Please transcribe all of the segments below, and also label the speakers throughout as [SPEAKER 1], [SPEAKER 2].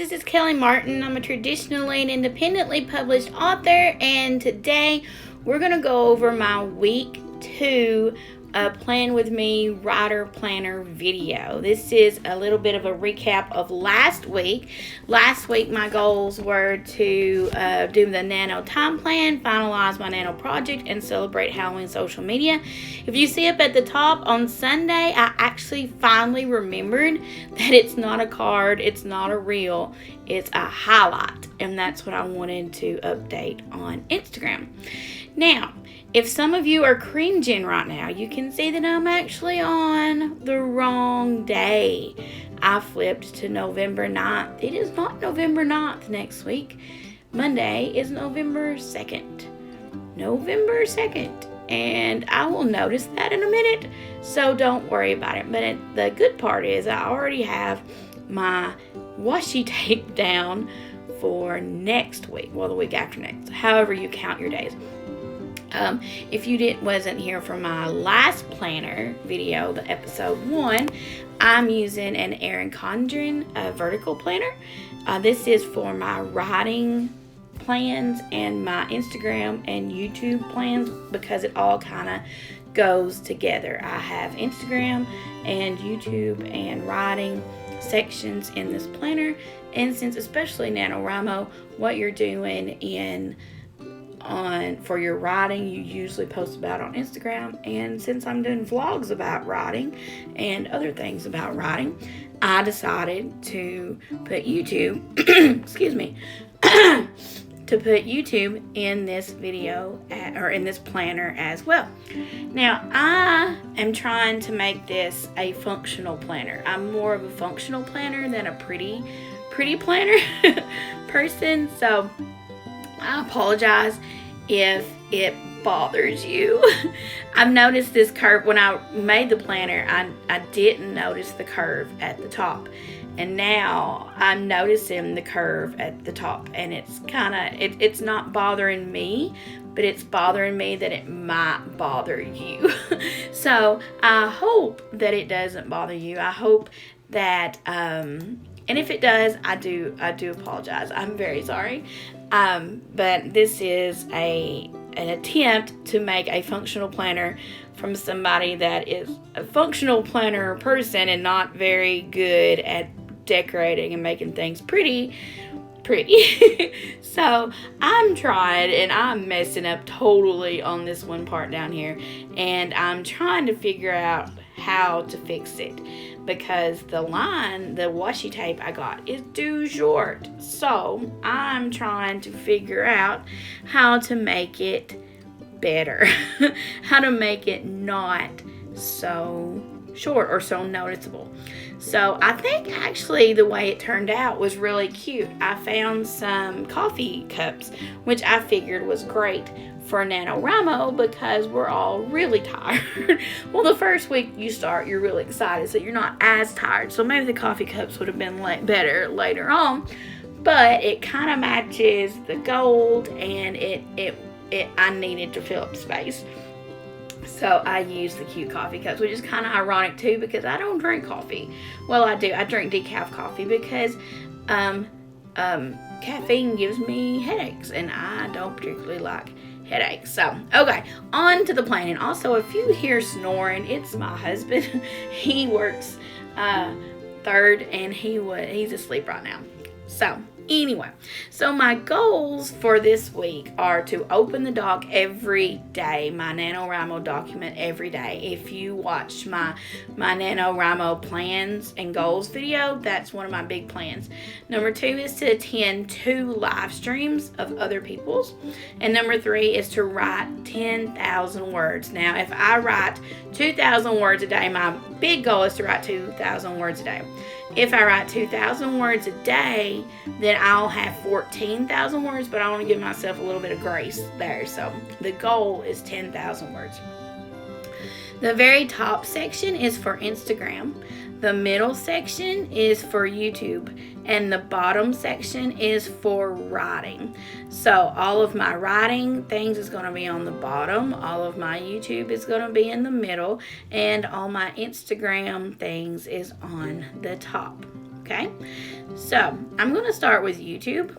[SPEAKER 1] this is Kelly Martin. I'm a traditionally and independently published author, and today we're going to go over my week 2 Plan With Me Writer Planner video. This is a little bit of a recap of last week. Last week my goals were to do the Nano time plan, finalize my Nano project, and celebrate Halloween social media. If you see up at the top, on Sunday I actually finally remembered that it's not a card, it's not a reel, it's a highlight, and that's what I wanted to update on Instagram. Now, if some of you are cringing right now, you can see that I'm actually on the wrong day. I flipped to November 9th. It is not November 9th next week. Monday is November 2nd. November 2nd. And I will notice that in a minute, so don't worry about it. But the good part is I already have my washi tape down for next week. Well, the week after next. However you count your days. If you wasn't here for my last planner video, the episode 1, I'm using an Erin Condren vertical planner. This is for my writing plans and my Instagram and YouTube plans because it all kind of goes together. I have Instagram and YouTube and writing sections in this planner, and since especially Nanowrimo, what you're doing for your writing, you usually post about on Instagram, and since I'm doing vlogs about writing and other things about writing, I decided to put YouTube excuse me to put YouTube in this video or in this planner as well. Now, I am trying to make this a functional planner. I'm more of a functional planner than a pretty planner person, so I apologize if it bothers you. I've noticed this curve. When I made the planner, I didn't notice the curve at the top, and now I'm noticing the curve at the top, and it's it's not bothering me, but it's bothering me that it might bother you. So I hope that it doesn't bother you. I hope that and if it does, I do apologize. I'm very sorry. But this is an attempt to make a functional planner from somebody that is a functional planner person and not very good at decorating and making things pretty. So I'm trying, and I'm messing up totally on this one part down here, and I'm trying to figure out how to fix it because the washi tape I got is too short. So I'm trying to figure out how to make it better, how to make it not so short or so noticeable. So I think actually the way it turned out was really cute. I found some coffee cups, which I figured was great for Nanowrimo because we're all really tired. Well, the first week you start, you're really excited, so you're not as tired. So maybe the coffee cups would have been better later on, but it kind of matches the gold, and I needed to fill up space. So I used the cute coffee cups, which is kind of ironic too because I don't drink coffee. Well, I do. I drink decaf coffee because caffeine gives me headaches, and I don't particularly like headaches. So, okay, on to the planning. Also, if you hear snoring, it's my husband. He works third, and he's asleep right now. So, anyway, so my goals for this week are to open the doc every day, my Nanowrimo document every day. If you watch my Nanowrimo plans and goals video, that's one of my big plans. Number 2 is to attend 2 live streams of other people's. And number 3 is to write 10,000 words. Now, if I write 2,000 words a day, my big goal is to write 2,000 words a day. If I write 2,000 words a day, then I'll have 14,000 words, but I want to give myself a little bit of grace there. So the goal is 10,000 words. The very top section is for Instagram. The middle section is for YouTube, and the bottom section is for writing. So all of my writing things is going to be on the bottom, all of my YouTube is going to be in the middle, and all my Instagram things is on the top. Okay, so I'm going to start with YouTube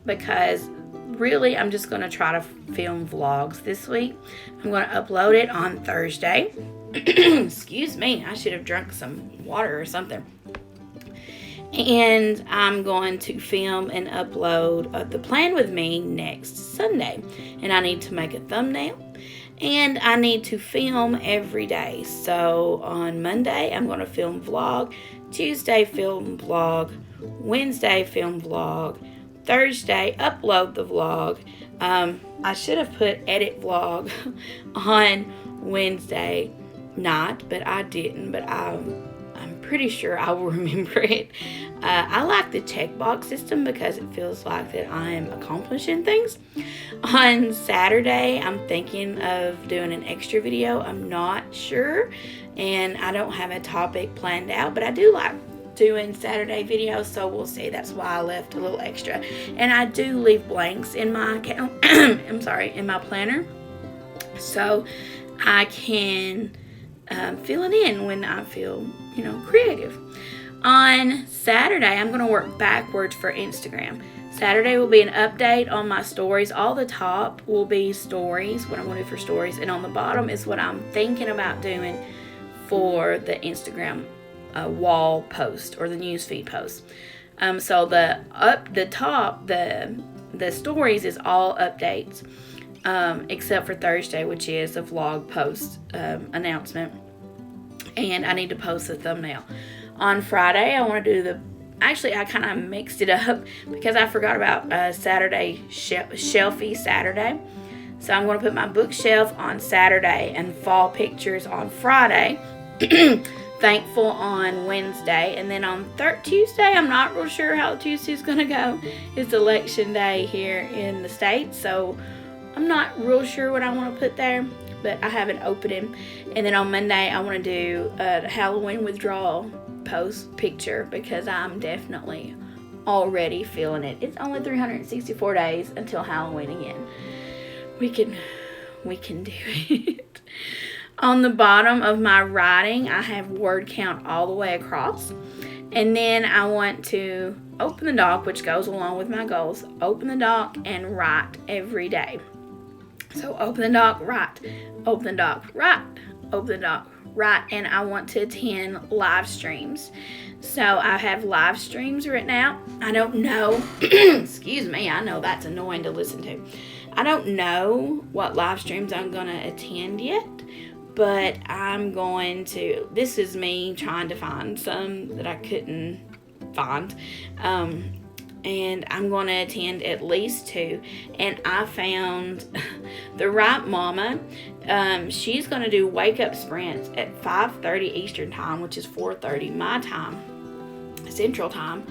[SPEAKER 1] because really I'm just going to try to film vlogs this week. I'm going to upload it on Thursday. Excuse me, I should have drunk some water or something. And I'm going to film and upload the plan with me next Sunday. And I need to make a thumbnail. And I need to film every day. So on Monday, I'm going to film vlog. Tuesday, film vlog. Wednesday, film vlog. Thursday, upload the vlog. I should have put edit vlog on Wednesday night, but I didn't. But I'm pretty sure I will remember it. I like the checkbox system because it feels like that I am accomplishing things. On Saturday, I'm thinking of doing an extra video. I'm not sure, and I don't have a topic planned out, but I do like doing Saturday videos, so we'll see. That's why I left a little extra. And I do leave blanks in my account. I'm sorry, in my planner, so I can fill it in when I feel, creative. On Saturday, I'm going to work backwards for Instagram. Saturday will be an update on my stories. All the top will be stories, what I'm going to do for stories, and on the bottom is what I'm thinking about doing for the Instagram wall post or the newsfeed post. So the top, the stories is all updates, except for Thursday, which is a vlog post announcement. And I need to post a thumbnail. On Friday, I want to do actually, I kind of mixed it up because I forgot about Saturday, Shelfie Saturday. So I'm going to put my bookshelf on Saturday and fall pictures on Friday. Thankful on Wednesday. And then on Tuesday, I'm not real sure how Tuesday's going to go. It's election day here in the States. So I'm not real sure what I want to put there. But I have an opening. And then on Monday, I want to do a Halloween withdrawal post picture because I'm definitely already feeling it. It's only 364 days until Halloween again. We can do it. On the bottom of my writing, I have word count all the way across. And then I want to open the doc, which goes along with my goals. Open the doc and write every day. So open the doc, write. Open the doc, write. Open the doc, write. And I want to attend live streams. So I have live streams written out. I don't know. Excuse me. I know that's annoying to listen to. I don't know what live streams I'm going to attend yet. But I'm going to. This is me trying to find some that I couldn't find. And I'm going to attend at least 2. And I found the right mama. She's going to do wake up sprints at 5:30 Eastern time, which is 4:30 my time, Central time.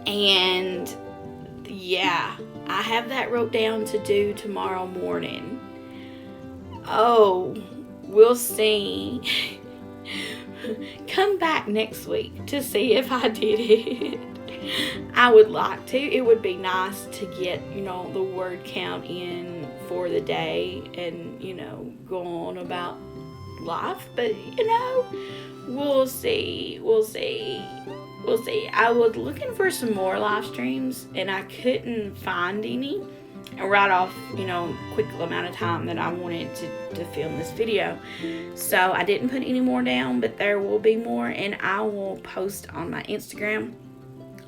[SPEAKER 1] And yeah, I have that wrote down to do tomorrow morning. Oh, we'll see. Come back next week to see if I did it. I would like to. It would be nice to get, the word count in for the day and, go on about life. But, we'll see. We'll see. I was looking for some more live streams and I couldn't find any. And right off, quick amount of time that I wanted to film this video. So I didn't put any more down, but there will be more. And I will post on my Instagram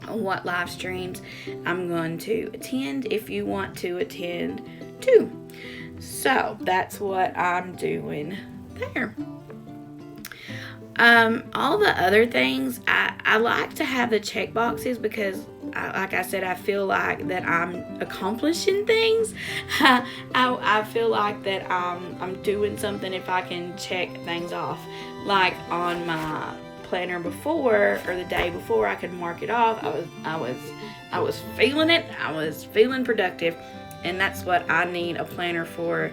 [SPEAKER 1] on what live streams I'm going to attend if you want to attend too. So that's what I'm doing there. All the other things, I like to have the check boxes because like I said, I feel like that I'm accomplishing things. I feel like that I'm doing something if I can check things off. Like on my planner before, or the day before, I could mark it off. I was feeling it. I was feeling productive, and that's what I need a planner for,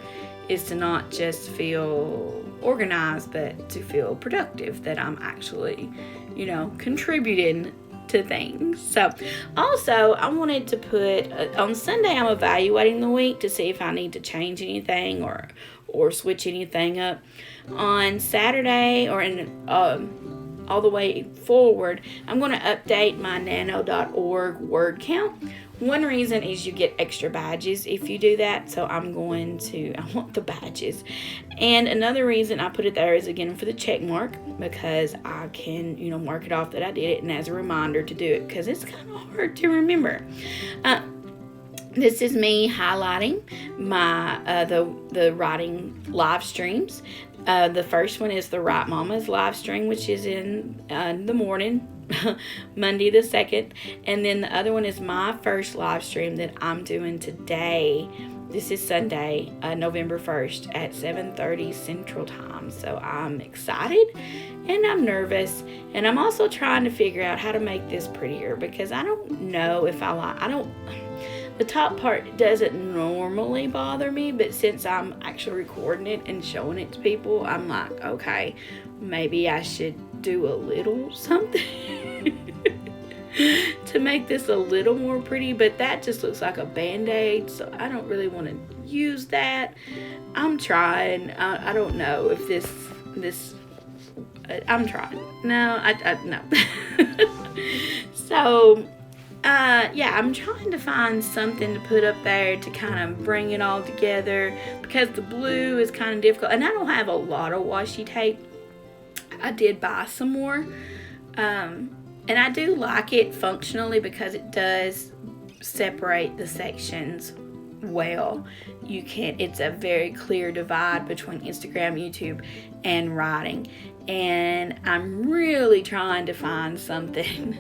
[SPEAKER 1] is to not just feel organized, but to feel productive, that I'm actually, contributing to things. So also I wanted to put on Sunday, I'm evaluating the week to see if I need to change anything or switch anything up. On Saturday, or in all the way forward, I'm going to update my nano.org word count. One reason is you get extra badges if you do that, so I want the badges. And another reason I put it there is, again, for the check mark, because I can, mark it off that I did it, and as a reminder to do it, because it's kind of hard to remember. This is me highlighting my the writing live streams. The first one is the Write Mama's live stream, which is in the morning, Monday the 2nd. And then the other one is my first live stream that I'm doing today. This is Sunday, November 1st at 7:30 Central Time. So I'm excited and I'm nervous. And I'm also trying to figure out how to make this prettier, because I don't know if the top part doesn't normally bother me, but since I'm actually recording it and showing it to people, I'm like, okay, maybe I should do a little something to make this a little more pretty, but that just looks like a band-aid, so I don't really want to use that. I'm trying. I don't know if this I'm trying. No, no. So yeah, I'm trying to find something to put up there to kind of bring it all together, because the blue is kind of difficult, and I don't have a lot of washi tape. I did buy some more, and I do like it functionally because it does separate the sections well. It's a very clear divide between Instagram, YouTube, and writing, and I'm really trying to find something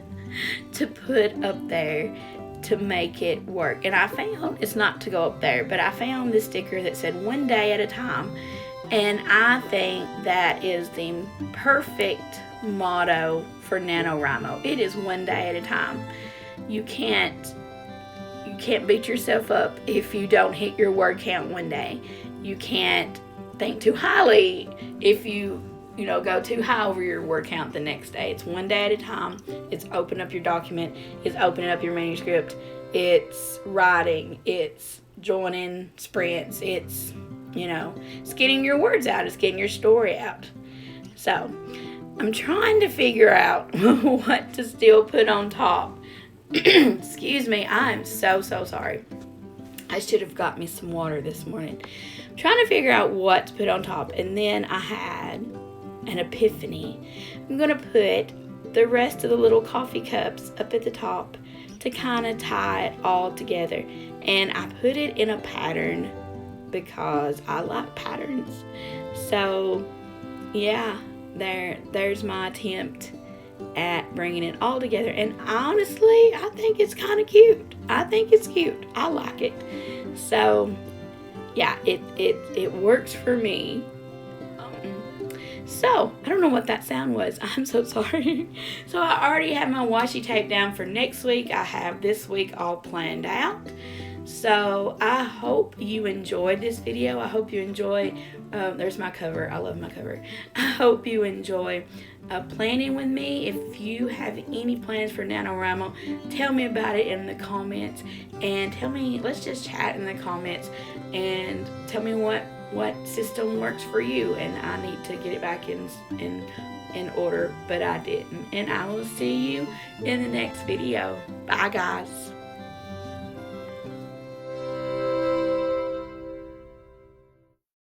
[SPEAKER 1] to put up there to make it work. And I found, it's not to go up there, but I found this sticker that said one day at a time, and I think that is the perfect motto for NaNoWriMo. It is one day at a time. You can't beat yourself up if you don't hit your word count one day. You can't think too highly if you go too high over your word count the next day. It's one day at a time. It's open up your document. It's opening up your manuscript. It's writing. It's joining sprints. It's, it's getting your words out. It's getting your story out. So I'm trying to figure out what to still put on top. Excuse me. I'm so sorry. I should have got me some water this morning. I'm trying to figure out what to put on top. And then I had an epiphany. I'm going to put the rest of the little coffee cups up at the top to kind of tie it all together. And I put it in a pattern because I like patterns. So yeah, there's my attempt at bringing it all together. And honestly, I think it's kind of cute. I think it's cute. I like it. So yeah, it works for me. So, I don't know what that sound was. I'm so sorry. So, I already have my washi tape down for next week. I have this week all planned out. So, I hope you enjoyed this video. I hope you enjoy, there's my cover. I love my cover. I hope you enjoy planning with me. If you have any plans for NaNoWriMo, tell me about it in the comments. And let's just chat in the comments and tell me what system works for you, and I need to get it back in order, but I didn't. And I will see you in the next video. Bye guys.